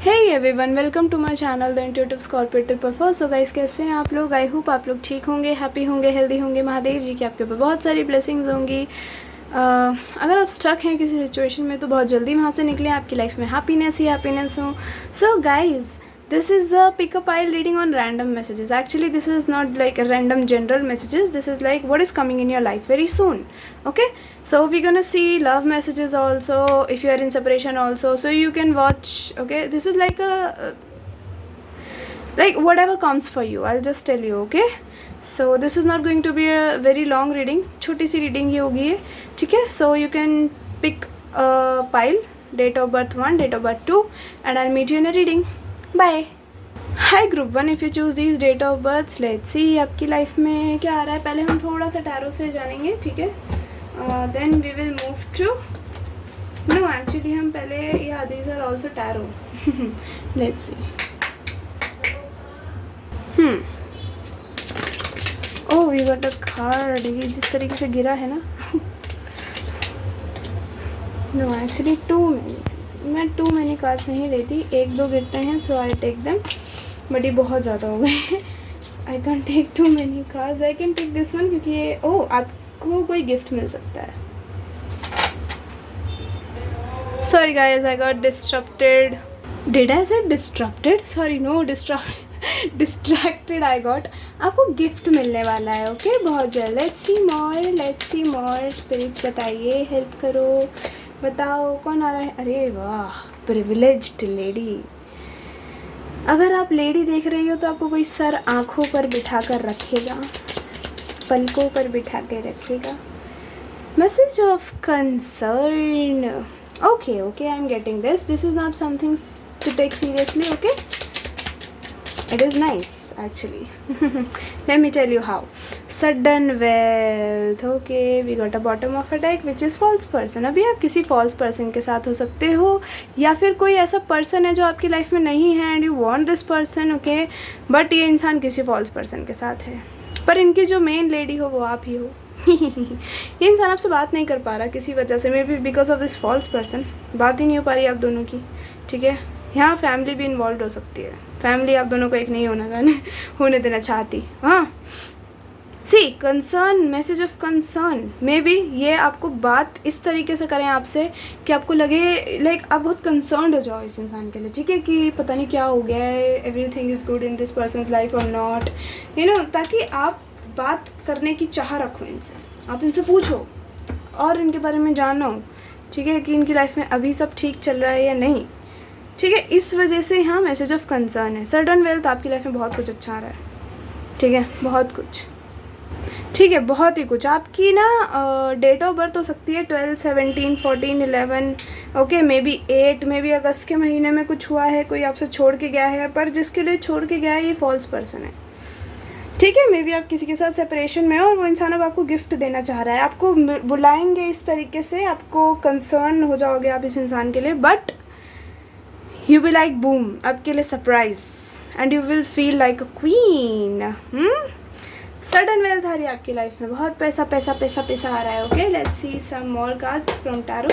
Hey everyone, welcome to my channel the intuitive Scorpio triple four. So guys, कैसे हैं आप लोग? I hope आप लोग ठीक होंगे, हैप्पी होंगे, हेल्दी होंगे। महादेव जी की आपके ऊपर बहुत सारी ब्लेसिंग्स होंगी। अगर आप स्टक हैं किसी सिचुएशन में तो बहुत जल्दी वहाँ से निकलें, आपकी लाइफ में हैप्पीनेस ही हैप्पीनेस हो। So guys, this is a pick a pile reading on random messages. Actually, this is not like a random general messages. This is like what is coming in your life very soon. Okay, so we're gonna see love messages also, if you are in separation also, so you can watch. Okay, this is like a like whatever comes for you, I'll just tell you. Okay, so this is not going to be a very long reading, छोटी सी reading ही होगी ये, ठीक है? So you can pick a pile, date of birth 1, date of birth 2, and I'll meet you in a reading. Bye. Hi group 1, if you choose these date of birth, let's see आपकी life में क्या आ रहा है। पहले हम थोड़ा सा tarot से जानेंगे, ठीक है? Then we will move to no, actually हम पहले या these are also tarot. Let's see. Oh, we got a card. ये जिस तरीके से गिरा है ना नो, एक्चुअली मैं टू मैनी कार्ड्स नहीं लेती, एक दो गिरते हैं, so I take them, but ये बहुत ज़्यादा हो गए। I can take too many cards, I can take this one, क्योंकि ये आपको कोई गिफ्ट मिल सकता है। Sorry guys, I got disrupted. Did I say disrupted? Sorry, no, distracted I got. आपको गिफ्ट मिलने वाला है, ओके, बहुत जल्द। Let's see more. स्पिरिट्स बताइए, हेल्प करो, बताओ कौन आ रहा है। अरे वाह, प्रिविलेज्ड लेडी। अगर आप लेडी देख रही हो तो आपको कोई सर आँखों पर बिठा कर रखेगा, पलकों पर बिठा के रखेगा। Message of concern. Okay, I am getting this is not something to take seriously, okay? It is nice actually. Let me tell you how. Sudden wealth. Okay, we got a bottom of a deck which is false person. अभी आप किसी false person के साथ हो सकते हो, या फिर कोई ऐसा person है जो आपकी लाइफ में नहीं है and you want this person, okay? But ये इंसान किसी false person के साथ है, पर इनकी जो मेन लेडी हो वो आप ही हो। ये इंसान आपसे बात नहीं कर पा रहा किसी वजह से, maybe because of this false person. बात ही नहीं हो पा रही आप दोनों की, ठीक है? यहाँ फैमिली भी इन्वॉल्व हो सकती है, फैमिली आप दोनों को एक नहीं होने देना चाहती। हाँ, see concern, message of concern. Maybe बी ये आपको बात इस तरीके से करें आपसे कि आपको लगे लाइक आप बहुत कंसर्न हो जाओ इस इंसान के लिए, ठीक है? कि पता नहीं क्या हो गया है, everything is good in this persons life और नॉट, यू नो, ताकि आप बात करने की चाह रखो इनसे, आप इनसे पूछो और इनके बारे में जानो, ठीक है? कि इनकी लाइफ में अभी सब ठीक चल रहा है या नहीं, ठीक है? इस वजह से यहाँ मैसेज ऑफ कंसर्न है। सडन वेल्थ, आपकी लाइफ में बहुत कुछ अच्छा आ रहा है, ठीक है? बहुत कुछ, ठीक है, बहुत ही कुछ। आपकी ना डेट ऑफ बर्थ हो सकती है 12, 17, 14, 11, ओके, मे बी 8, मे बी अगस्त के महीने में कुछ हुआ है, कोई आपसे छोड़ के गया है, पर जिसके लिए छोड़ के गया है ये फॉल्स पर्सन है, ठीक है? मे बी आप किसी के साथ सेपरेशन में हो और वो इंसान अब आपको गिफ्ट देना चाह रहा है, आपको बुलाएंगे इस तरीके से, आपको कंसर्न हो जाओगे आप इस इंसान के लिए, but you be like boom, आपके लिए surprise, and you will feel like a queen. Sudden wealth आ रही है आपकी लाइफ में, बहुत पैसा पैसा पैसा पैसा आ रहा है, okay? Let's see some more cards from tarot.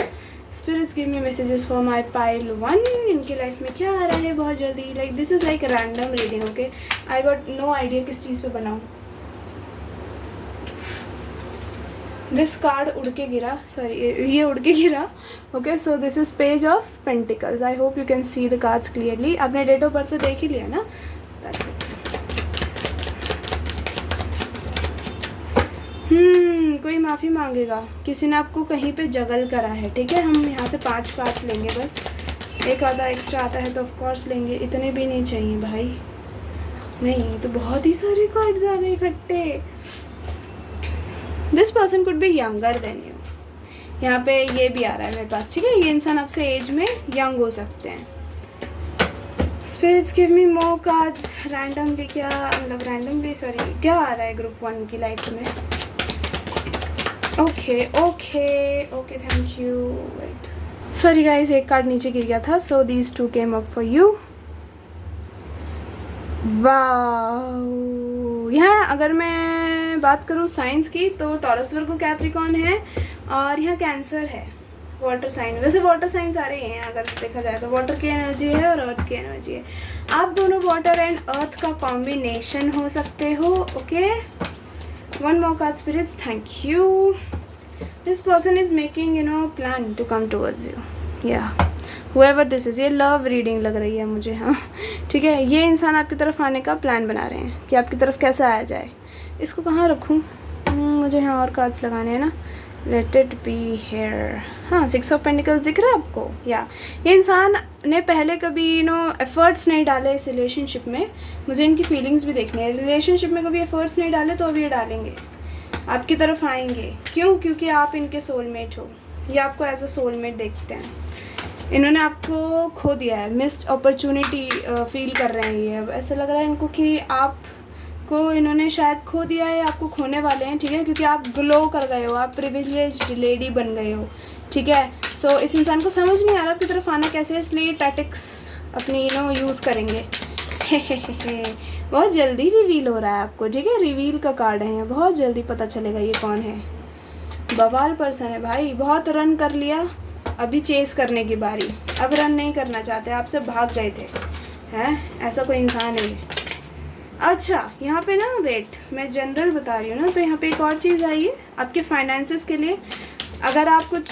Spirits give me messages for my pile 1। इनकी लाइफ में क्या आ रहा है बहुत जल्दी, like this is like random reading, okay? I got no idea किस चीज़ पे बनाऊँ। दिस कार्ड उड़ के गिरा, सॉरी ये उड़ के गिरा, okay? So this is page of pentacles. I hope you can see the cards clearly. आपने डेट ऑफ बर्थ तो देख ही लिया ना, दैट्स इट। कोई माफ़ी मांगेगा, किसी ने आपको कहीं पे जगल करा है, ठीक है? हम यहाँ से 5 लेंगे बस, एक आधा एक्स्ट्रा आता है तो ऑफ कोर्स लेंगे, इतने भी नहीं चाहिए भाई। नहीं तो बहुत ही सारे कार्ड्स आ गए इकट्ठे। This person could B younger than you. यहाँ पे ये भी आ रहा है मेरे पास, ठीक है? ये इंसान आपसे एज में यंग हो सकते हैं। Spirits give me more cards randomly. क्या मतलब रैंडमली, सॉरी, क्या आ रहा है ग्रुप 1 की लाइफ में? Okay, thank you. Wait, sorry guys, एक कार्ड नीचे गिर गया था, so these 2 came up for you. वाह, यहाँ अगर मैं बात करूँ साइंस की तो टॉरस, वर्गो, कैप्रिकॉर्न है, और यहाँ कैंसर है, वाटर साइन, वैसे वाटर साइन सारे ही हैं अगर देखा जाए तो, वाटर की एनर्जी है और अर्थ की एनर्जी है। आप दोनों वाटर एंड अर्थ का कॉम्बिनेशन हो सकते हो। Okay, one more card spirits, thank you. This person is making plan to come towards you, या whoever दिस इज़, ये लव रीडिंग लग रही है मुझे। हाँ ठीक है, ये इंसान आपकी तरफ आने का प्लान बना रहे हैं कि आपकी तरफ कैसे आया जाए। इसको कहाँ रखूँ, मुझे यहाँ और कार्ड्स लगाने हैं ना। Let it be here. हाँ, 6 ऑफ पेंटिकल्स दिख रहा है आपको। या ये इंसान ने पहले कभी एफर्ट्स नहीं डाले इस रिलेशनशिप में। मुझे इनकी फीलिंग्स भी देखनी है। रिलेशनशिप में कभी एफर्ट्स नहीं डाले तो अभी ये डालेंगे, आपकी तरफ आएंगे। क्यों? क्योंकि आप इनके सोलमेट हो, ये आपको एज अ सोलमेट देखते हैं। इन्होंने आपको खो दिया है, मिस्ड अपॉर्चुनिटी फील कर रहे हैं ये। अब ऐसा लग रहा है इनको कि आपको इन्होंने शायद खो दिया है, आपको खोने वाले हैं। ठीक है, क्योंकि आप ग्लो कर गए हो, आप प्रिविलेज्ड लेडी बन गए हो। ठीक है, सो इस इंसान को समझ नहीं आ रहा आपकी तरफ आना कैसे है, इसलिए टैक्टिक्स अपनी यूज़ करेंगे। बहुत जल्दी रिवील हो रहा है आपको। ठीक है, रिवील का कार्ड है, बहुत जल्दी पता चलेगा ये कौन है। बवाल पर्सन है भाई, बहुत रन कर लिया, अभी चेस करने की बारी। अब रन नहीं करना चाहते, आपसे भाग गए थे, हैं? ऐसा कोई इंसान है ये। अच्छा, यहाँ पे ना वेट, मैं जनरल बता रही हूँ ना, तो यहाँ पे एक और चीज़ आई है आपके फाइनेंसेस के लिए। अगर आप कुछ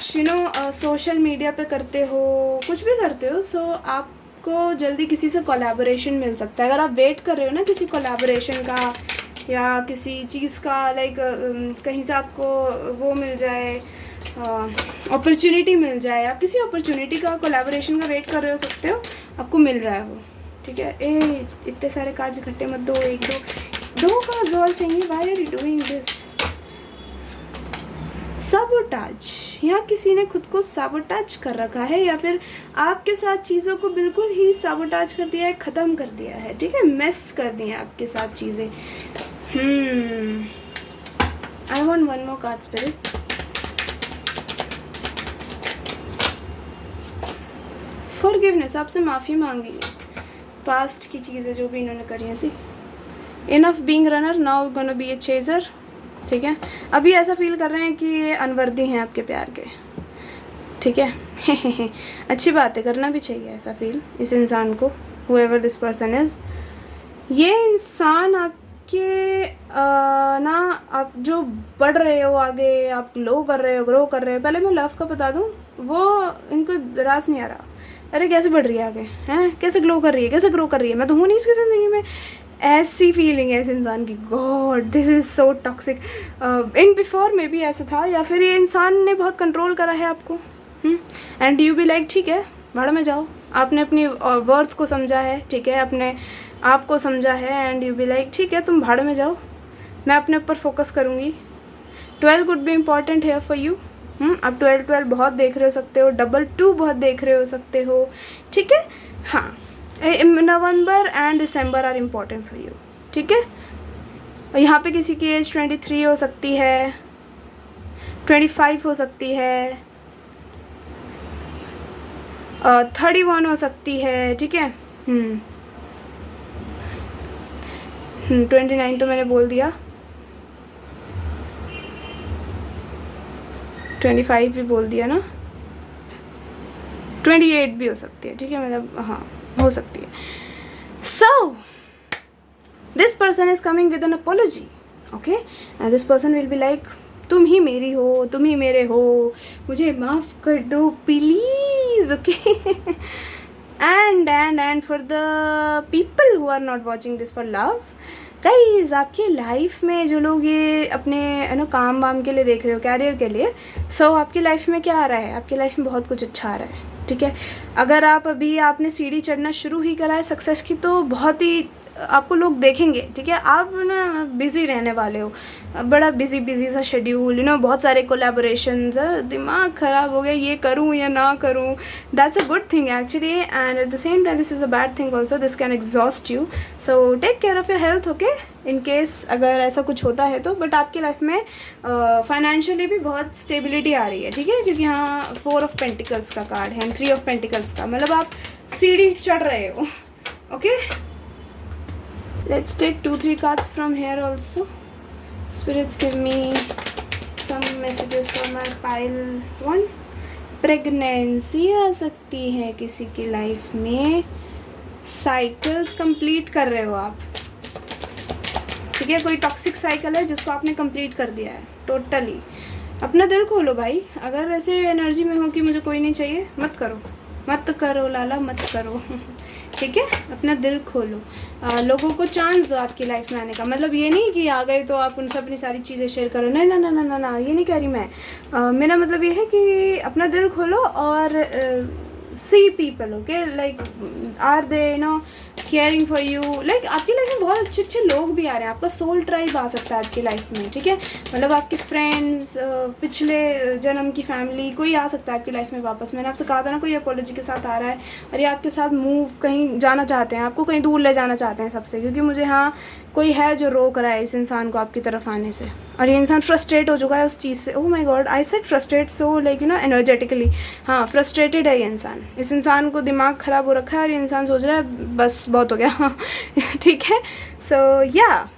सोशल मीडिया पे करते हो, कुछ भी करते हो, सो आपको जल्दी किसी से कोलैबोरेशन मिल सकता है। अगर आप वेट कर रहे हो ना किसी कोलैबोरेशन का या किसी चीज़ का, लाइक कहीं से आपको वो मिल जाए, अपॉर्चुनिटी मिल जाए, आप किसी अपॉर्चुनिटी का कोलैबोरेशन का वेट कर रहे हो सकते हो, आपको मिल रहा है वो। ठीक है, इतने सारे कार्ड्स इकट्ठे मत दो, एक दो का जोर चाहिए। Why are you doing this? Sabotage, यहाँ किसी ने खुद को साबोटाज कर रखा है, या फिर आपके साथ चीज़ों को बिल्कुल ही साबोटाज कर दिया है, ख़त्म कर दिया है। ठीक है, मेस कर दी हैं आपके साथ चीज़ें। I want one more card spirit. Forgiveness, आपसे माफ़ी मांगी पास्ट की चीज़ें जो भी इन्होंने करी हैं। See enough being runner, now gonna be a chaser. ठीक है, अभी ऐसा फील कर रहे हैं कि ये अनवर्दी हैं आपके प्यार के। ठीक है अच्छी बात है, करना भी चाहिए ऐसा फील इस इंसान को, whoever दिस पर्सन इज़। ये इंसान आपके आप जो बढ़ रहे हो आगे, आप ग्लो कर रहे हो, ग्रो कर रहे हो। पहले मैं लव का बता दूँ, वो इनको रास नहीं आ रहा। अरे कैसे बढ़ रही है आगे, हैं? कैसे ग्लो कर रही है, कैसे ग्रो कर रही है? मैं तो हूँ नहीं इसकी ज़िंदगी में। ऐसी फीलिंग है इस इंसान की। God, this is so toxic. In before में भी ऐसा था, या फिर ये इंसान ने बहुत कंट्रोल करा है आपको। एंड यू बी लाइक, ठीक है भाड़ में जाओ। आपने अपनी वर्थ को समझा है, ठीक है, अपने आप को समझा है, एंड यू बी लाइक, ठीक है तुम भाड़ में जाओ, मैं अपने ऊपर फोकस करूँगी। 12 could be important here for you. अब 12 बहुत देख रहे हो सकते हो, 2 बहुत देख रहे हो सकते हो। ठीक है, हाँ, November and December are important for you. ठीक है, यहाँ पे किसी की एज 23 हो सकती है, 25 हो सकती है, 31 हो सकती है। ठीक है, 29 तो मैंने बोल दिया, 25 भी बोल दिया ना, 28 भी हो सकती है। ठीक है, मतलब हाँ हो सकती है। So this person is coming with an apology, okay, and this person will be like, तुम ही मेरी हो, तुम ही मेरे हो, मुझे माफ़ कर दो please. Okay, and for the people who are not watching this for love, guys, आपके लाइफ में जो लोग ये अपने काम वाम के लिए देख रहे हो, कैरियर के लिए, सो आपकी लाइफ में क्या आ रहा है? आपकी लाइफ में बहुत कुछ अच्छा आ रहा है। ठीक है, अगर आपने सीढ़ी चढ़ना शुरू ही करा है सक्सेस की, तो बहुत ही आपको लोग देखेंगे। ठीक है, आप ना बिज़ी रहने वाले हो, बड़ा बिज़ी सा शेड्यूल, बहुत सारे कोलैबोरेशंस, दिमाग ख़राब हो गया, ये करूँ या ना करूँ। That's a good thing actually, and at the same time this is a bad thing also, this can exhaust you. So take care of your health, okay, in case अगर ऐसा कुछ होता है तो। बट आपकी लाइफ में financially भी बहुत स्टेबिलिटी आ रही है। ठीक है, क्योंकि यहाँ 4 ऑफ पेंटिकल्स का कार्ड है, 3 ऑफ पेंटिकल्स का, मतलब आप सीढ़ी चढ़ रहे हो। Okay, let's take 2-3 cards from here also. Spirits, give me some messages for my pile 1, pregnancy आ सकती है किसी की लाइफ में, साइकिल्स कंप्लीट कर रहे हो आप, ठीक है। कोई टॉक्सिक साइकिल है जिसको आपने कंप्लीट कर दिया है टोटली। अपना दिल खोलो भाई, अगर ऐसे एनर्जी में हो कि मुझे कोई नहीं चाहिए, मत करो लाला, मत करो ठीक है। अपना दिल खोलो, लोगों को चांस दो आपकी लाइफ में आने का। मतलब ये नहीं कि आ गए तो आप उनसे अपनी सारी चीज़ें शेयर करो, नहीं ना ना ना ना ना, ये नहीं कह रही मैं। मेरा मतलब ये है कि अपना दिल खोलो और see people, okay, like are they caring for you. Like आपकी लाइफ में बहुत अच्छे अच्छे लोग भी आ रहे हैं, आपका सोल ट्राइब आ सकता है आपकी लाइफ में, ठीक है। मतलब आपके फ्रेंड्स, पिछले जन्म की फैमिली, कोई आ सकता है आपकी लाइफ में वापस। मैंने आपसे कहा था ना, कोई अपॉलॉजी के साथ आ रहा है और ये आपके साथ मूव कहीं जाना चाहते हैं, आपको कहीं दूर ले जाना चाहते हैं सबसे, क्योंकि मुझे हाँ कोई है जो रोक रहा है इस इंसान को आपकी तरफ आने से, और ये इंसान फ्रस्ट्रेट हो चुका है उस चीज़ से। Oh my God, I said frustrate, so like energetically, हाँ फ्रस्ट्रेटेड है ये इंसान। इस इंसान को दिमाग ख़राब हो रखा है और ये इंसान सोच रहा है बस बहुत हो गया ठीक है। सो या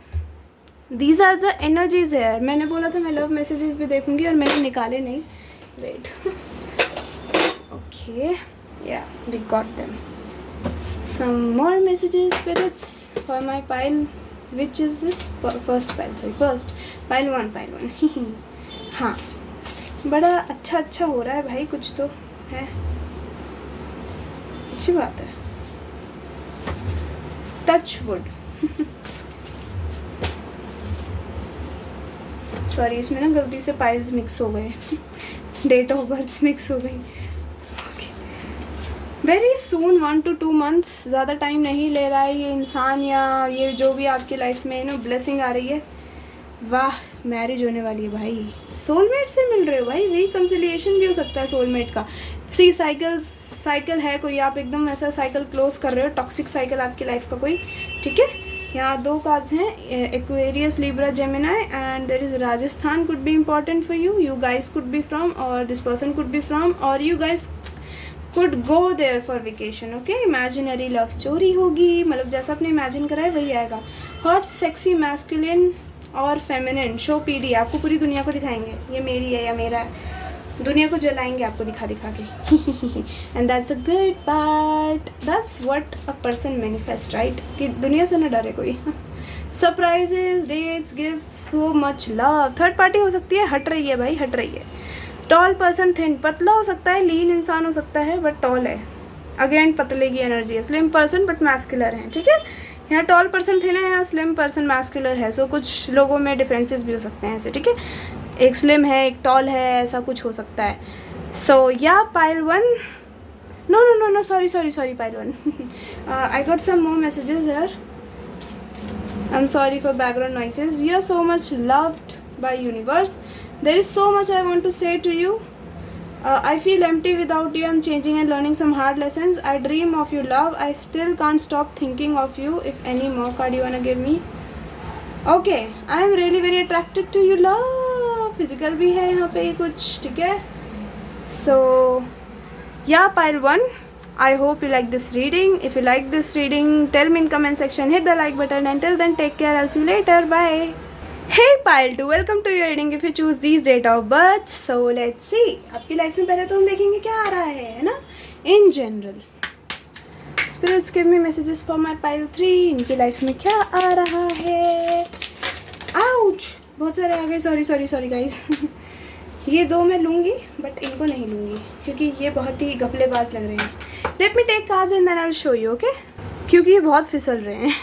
दीज आर द एनर्जीज है। मैंने बोला था मैं लव मैसेजेस भी देखूंगी और मैंने निकाले नहीं, wait okay yeah we got them. Some more messages spirits for my pile, which is this first pile, sorry first pile one हाँ बड़ा अच्छा हो रहा है भाई, कुछ तो है, अच्छी बात है, टच वुड सॉरी इसमें ना गलती से पाइल्स मिक्स हो गए डेट ऑफ बर्थ मिक्स हो गई। वेरी सून 1 to 2 months, ज़्यादा टाइम नहीं ले रहा है ये इंसान, या ये जो भी आपकी लाइफ में ब्लेसिंग आ रही है। वाह, मैरिज होने वाली है भाई, सोलमेट से मिल रहे हो भाई, रिकन्सिलिएशन भी हो सकता है सोलमेट का। सी साइकिल है कोई, आप एकदम ऐसा साइकिल क्लोज कर रहे हो, टॉक्सिक साइकिल आपकी लाइफ का कोई, ठीक है। यहाँ 2 कार्ड्स हैं, Aquarius, Libra, Gemini, and there is Rajasthan could be important for you, you guys could be from, और this person could be from, और you guys could go there for vacation, okay। imaginary love story होगी, मतलब जैसा आपने imagine करा है वही आएगा। hot sexy masculine और feminine शो पीडी, आपको पूरी दुनिया को दिखाएंगे ये मेरी है या मेरा है, दुनिया को जलाएंगे आपको दिखा के and that's a good part, that's what a person manifest, right, कि दुनिया से न डरे कोई surprises, dates, gifts, so much love। Third party हो सकती है, हट रही है भाई, हट रही है। टॉल पर्सन, थिन, पतला हो सकता है, लीन इंसान हो सकता है बट टॉल है, अगेन पतले की एनर्जी है। स्लिम पर्सन बट मैस्कुलर है, ठीक है। यहाँ टॉल पर्सन थिन है, यहाँ स्लिम पर्सन मैस्कुलर है, सो कुछ लोगों में डिफरेंसेस भी हो सकते हैं ऐसे, ठीक है। एक स्लिम है, एक टॉल है, ऐसा कुछ हो सकता है। So yeah pile 1, no sorry pile 1 I got some more messages here, I am sorry for background noises. You are so much loved by universe, there is so much I want to say to you, I feel empty without you, I'm changing and learning some hard lessons, I dream of you love, I still can't stop thinking of you, if any more card you wanna give me, okay, I am really very attracted to you love, physical भी है यहाँ पे कुछ, ठीक है। so yeah pile 1, I hope you like this reading. If you like this reading, tell me in comment section, hit the like button, until then take care, I'll see you later, bye। Hey pile 2, welcome to your reading if you choose these date of birth। So let's see, आपकी life में पहले तो हम देखेंगे क्या आ रहा है ना, in general. Spirits give me messages for my pile 3, इनकी लाइफ में क्या आ रहा है। आउच, बहुत सारे आ गए, सॉरी गाइज ये 2 मैं लूँगी बट इनको नहीं लूँगी क्योंकि ये बहुत ही घपलेबाज लग रहे हैं। Let me take cards and then I will show you, okay, क्योंकि ये बहुत फिसल रहे हैं।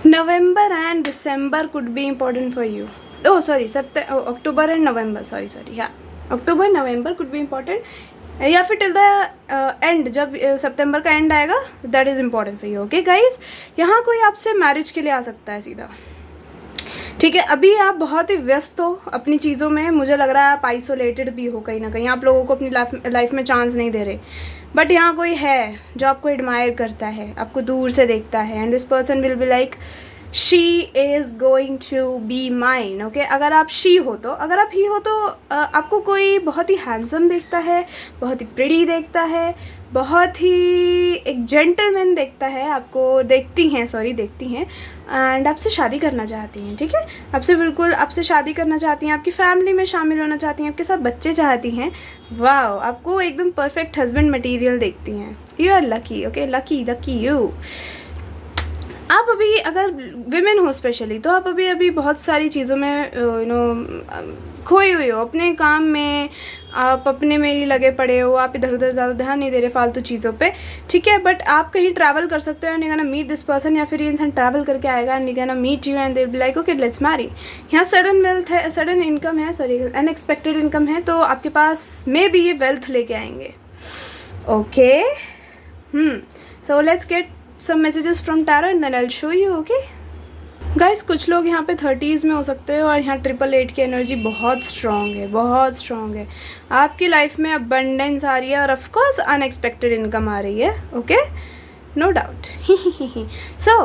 November and December could be important for you. Oh sorry, October and November, sorry yeah, October November could be important, या फिर till the end, जब सितंबर का एंड आएगा, that is important for you, okay guys। यहाँ कोई आपसे marriage के लिए आ सकता है सीधा, ठीक है। अभी आप बहुत ही व्यस्त हो अपनी चीज़ों में, मुझे लग रहा है आप आइसोलेटेड भी हो कहीं ना कहीं, आप लोगों को अपनी लाइफ में चांस नहीं दे रहे, बट यहाँ कोई है जो आपको एडमायर करता है, आपको दूर से देखता है, and this person will be like she is going to be mine, okay. अगर आप शी हो तो, अगर आप ही हो तो आपको कोई बहुत ही हैंडसम देखता है, बहुत ही प्रिटी देखता है, बहुत ही एक जेंटलमैन देखता है आपको, देखती हैं एंड आपसे शादी करना चाहती हैं, ठीक है, आपसे शादी करना चाहती हैं, आपकी फैमिली में शामिल होना चाहती हैं, आपके साथ बच्चे चाहती हैं। वाह, आपको एकदम परफेक्ट हस्बैंड मटेरियल देखती हैं। You are lucky, okay, lucky you. आप अभी अगर विमेन हो स्पेशली, तो आप अभी बहुत सारी चीज़ों में खोई हुई हो, अपने काम में आप अपने में ही लगे पड़े हो, आप इधर उधर ज़्यादा ध्यान नहीं दे रहे फालतू चीज़ों पे, ठीक है। बट आप कहीं ट्रैवल कर सकते हो and you gonna meet this person, या फिर ये इंसान ट्रैवल करके आएगा and you gonna meet you and they will be like okay let's marry. यहाँ सडन वेल्थ है, सडन इनकम है, सॉरी अनएक्सपेक्टेड इनकम है, तो आपके पास मे बी ये वेल्थ लेके आएंगे, okay. So let's get some messages from tarot and then I'll show you, okay guys। कुछ लोग यहाँ पे 30s में हो सकते हो और यहाँ 888 की एनर्जी बहुत स्ट्रॉन्ग है। आपकी लाइफ में अबंडेंस आ रही है और ऑफ कोर्स अनएक्सपेक्टेड इनकम आ रही है, okay, no doubt. So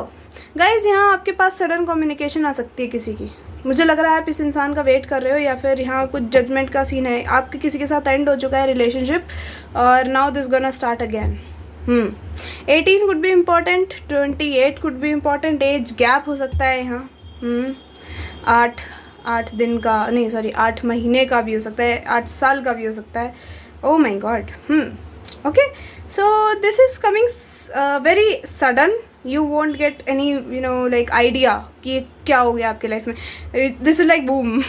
guys, यहाँ आपके पास सडन कम्युनिकेशन आ सकती है किसी की। मुझे लग रहा है आप इस इंसान का वेट कर रहे हो, या फिर यहाँ कुछ जजमेंट का सीन है, आपके किसी के साथ एंड हो चुका है रिलेशनशिप और now this gonna start again. 18 could be important, 28 could be important, age gap हो सकता है यहाँ। 8 दिन का नहीं, सॉरी 8 महीने का भी हो सकता है, 8 साल का भी हो सकता है। Oh my god. Okay, so this is coming very sudden, you won't get any like idea कि क्या हो गया आपके लाइफ में। This is like boom,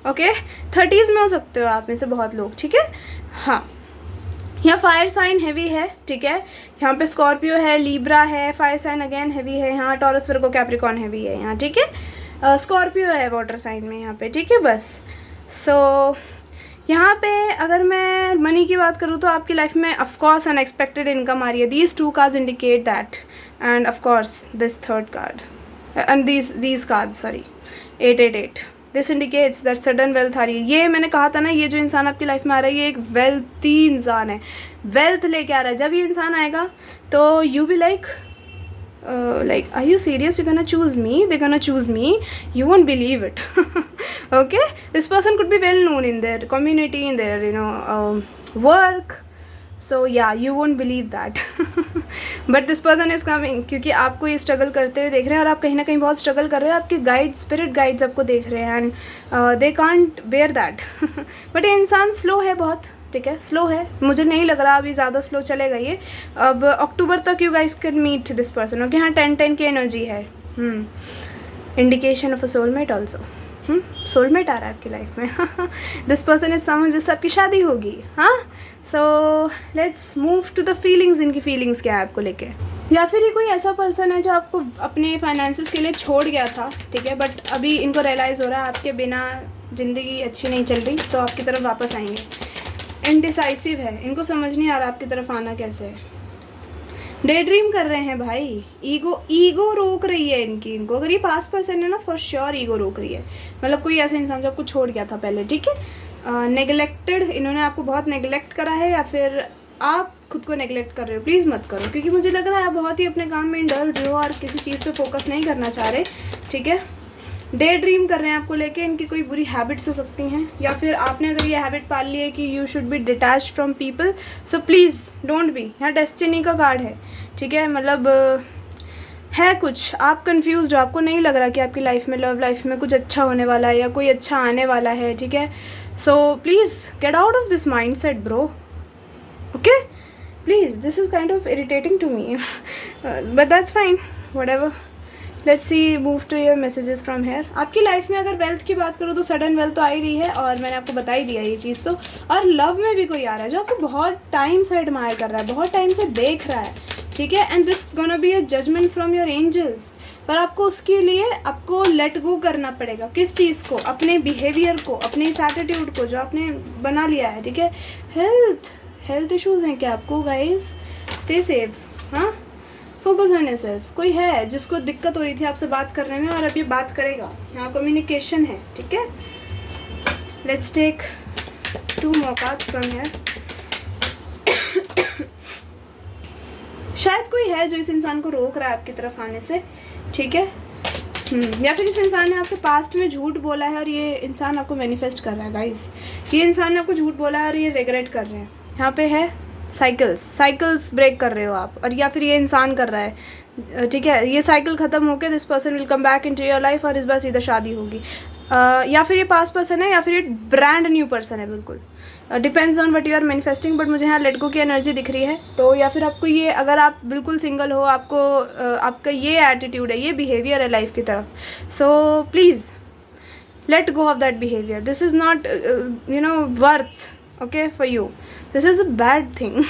okay. 30s में हो सकते हो आप में से बहुत लोग, ठीक है। हाँ, यहाँ फायर साइन हैवी है, ठीक है। यहाँ पे स्कॉर्पियो है, लीब्रा है, फायर साइन अगेन हैवी है, यहाँ टॉरस वर्गो कैप्रिकॉर्न हैवी है यहाँ, ठीक है। स्कॉर्पियो है वाटर साइन में यहाँ पे, ठीक है, बस। सो यहाँ पे अगर मैं मनी की बात करूँ तो आपकी लाइफ में ऑफकोर्स अनएक्सपेक्टेड इनकम आ रही है। These 2 cards indicate that and of course this 3rd card and these cards, sorry 888, this indicates that sudden wealth आ रही है। ये मैंने कहा था ना, ये जो इंसान आपकी लाइफ में आ रहा है ये एक वेल्थी इंसान है, वेल्थ लेके आ रहा है। जब ये इंसान आएगा तो you be like are you serious, you gonna choose me, they gonna choose me, you won't believe it, okay. This person could be well known in their community, in their work, so yeah you won't believe that but this person is coming, क्योंकि आपको ये struggle करते हुए देख रहे हैं और आप कहीं ना कहीं बहुत स्ट्रगल कर रहे हो। आपके गाइड, स्पिरिट गाइड्स आपको देख रहे हैं and they can't bear that but ये इंसान स्लो है बहुत, ठीक है, स्लो है। मुझे नहीं लग रहा अभी ज़्यादा स्लो चलेगा ये। अब अक्टूबर तक you guys can meet this person, okay. हाँ, 10-10 की एनर्जी है, indication of a soulmate also. Soulmate आ रहा है आपकी लाइफ में दिस पर्सन इज समवन जिससे आपकी शादी होगी। हाँ, so let's move to the feelings. इनकी फीलिंग्स क्या है आपको लेके, या फिर ये कोई ऐसा पर्सन है जो आपको अपने फाइनेंसेस के लिए छोड़ गया था, ठीक है, बट अभी इनको रियलाइज़ हो रहा है आपके बिना ज़िंदगी अच्छी नहीं चल रही, तो आपकी तरफ वापस आएंगे। इनडिसाइसिव है, इनको समझ नहीं आ रहा आपकी तरफ आना कैसे है। डे ड्रीम कर रहे हैं भाई, ईगो रोक रही है इनको। अगर ये पास पर्सन है ना, फॉर श्योर ईगो रोक रही है। मतलब कोई ऐसा इंसान जो आपको छोड़ गया था पहले, ठीक है। नेगलेक्टेड, इन्होंने आपको बहुत नेगलेक्ट करा है, या फिर आप खुद को नेगलेक्ट कर रहे हो। प्लीज़ मत करो, क्योंकि मुझे लग रहा है आप बहुत ही अपने काम में इंडल्ज हो और किसी चीज़ पे फोकस नहीं करना चाह रहे, ठीक है। डे ड्रीम कर रहे हैं आपको लेके। इनकी कोई बुरी हैबिट्स हो सकती हैं, या फिर आपने अगर ये हैबिट पाल ली है कि you should be detach from people, so please don't be. यहाँ डेस्टिनी का कार्ड है, ठीक है। मतलब है कुछ, आप कंफ्यूज्ड हो, आपको नहीं लग रहा कि आपकी लाइफ में, लव लाइफ में कुछ अच्छा होने वाला है या कोई अच्छा आने वाला है, ठीक है। So please get out of this mindset bro, okay. Please, this is kind of irritating to me but that's fine, whatever. Let's see, move to your messages from here. आपकी लाइफ में अगर wealth की बात करूँ तो sudden wealth तो आ ही रही है, और मैंने आपको बता ही दिया ये चीज़ तो। और लव में भी कोई आ रहा है जो आपको बहुत टाइम से एडमायर कर रहा है, बहुत टाइम से देख रहा है, ठीक है। And this gonna be a judgement from your angels, पर आपको उसके लिए आपको लेट गो करना पड़ेगा। किस चीज़ को? अपने बिहेवियर को, अपने इस एटीट्यूड को जो आपने बना लिया है, ठीक है। हेल्थ इश्यूज़ हैं क्या आपको गाइज? स्टे सेफ, हाँ, फोकस ऑन योरसेल्फ। कोई है जिसको दिक्कत हो रही थी आपसे बात करने में और अब ये बात करेगा, यहाँ कम्युनिकेशन है, ठीक है। Let's take 2 more cards from here. शायद कोई है जो इस इंसान को रोक रहा है आपकी तरफ आने से, ठीक है। या फिर इस इंसान ने आपसे पास्ट में झूठ बोला है और ये इंसान आपको मैनिफेस्ट कर रहा है गाइस। ये इंसान ने आपको झूठ बोला है और ये रिग्रेट कर रहे हैं। यहाँ पे है साइकिल्स ब्रेक कर रहे हो आप, और या फिर ये इंसान कर रहा है, ठीक है, ये साइकिल ख़त्म होकर this person will come back into your life, और इस बार सीधा शादी होगी। या फिर ये पास्ट पर्सन है या फिर ये ब्रांड न्यू पर्सन है, बिल्कुल depends on what you are manifesting. But मुझे यहाँ लेट गो की एनर्जी दिख रही है। तो या फिर आपको ये, अगर आप बिल्कुल सिंगल हो, आपको आपका ये एटीट्यूड है, ये बिहेवियर है लाइफ की तरफ, so please let go of that behavior. This is not worth, okay, for you. This is a bad thing.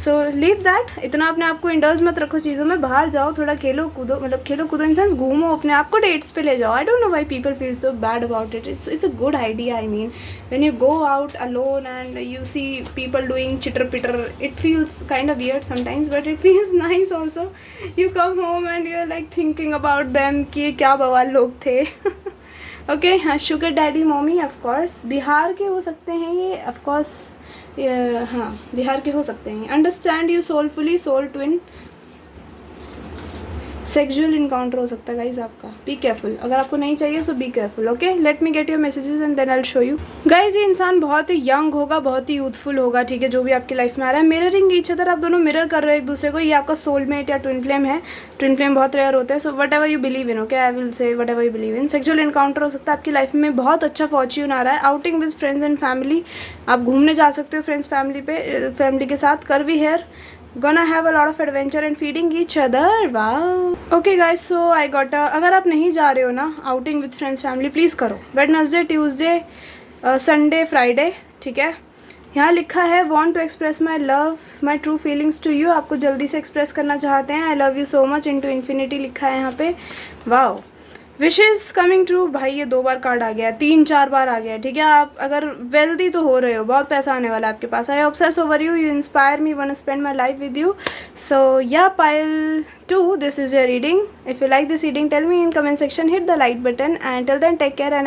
So leave that. इतना अपने आप को इंडल्ज मत रखो चीज़ों में, बाहर जाओ, थोड़ा खेलो कूदो, मतलब खेलो कूदो इन सेंस घूमो, अपने आप को डेट्स पे ले जाओ. I don't know why people feel so bad about it. It's a good idea. I mean, when you go out alone and you see people doing chitter pitter, it feels kind of weird sometimes, but it feels nice also. You come home and you're like thinking about them कि क्या बवाल लोग थे. Okay, हाँ, sugar daddy mummy of course Bihar के हो सकते हैं ये, ऑफकोर्स, हाँ बिहार के हो सकते हैं. Understand you soulfully, soul twin. Sexual encounter हो सकता है गाइज आपका, बी केयरफुल. अगर आपको नहीं चाहिए so be careful. Okay, let me get your messages and then I will show you. Guys ये इंसान बहुत ही यंग होगा, बहुत ही यूथफुल होगा, ठीक है, जो भी आपकी लाइफ में आ रहा है. मिररिंग ईच अदर, आप दोनों मिरर कर रहे हो एक दूसरे को. ये आपका सोलमेट या ट्विन फ्लेम है. ट्विन फ्लेम बहुत रेयर होते हैं. So what ever you believe in, okay, I will say what ever you believe in. Sexual encounter हो सकता है आपकी लाइफ में. बहुत अच्छा फॉर्च्यून आ रहा है. Outing with friends and family, आप घूमने जा सकते हो फ्रेंड्स फैमिली के साथ. Curvy hair, gonna have a lot of adventure and feeding each other. Wow. Okay guys, so I got अगर आप नहीं जा रहे हो ना outing with friends family, please करो. Wednesday, Tuesday, Sunday, Friday, ठीक है. यहाँ लिखा है want to express my love, my true feelings to you. आपको जल्दी से एक्सप्रेस करना चाहते हैं. I love you so much into infinity लिखा है यहाँ पे. Wow, wishes coming true. भाई ये 2 बार कार्ड आ गया, 3-4 बार आ गया, ठीक है. आप अगर वेल्दी तो हो रहे हो, बहुत पैसा आने वाला है आपके पास. I obsess over you, you inspire me, want to spend my life with you. So yeah pile 2, this is your reading. If you like this reading, tell me in comment section, hit the like button, and till then take care and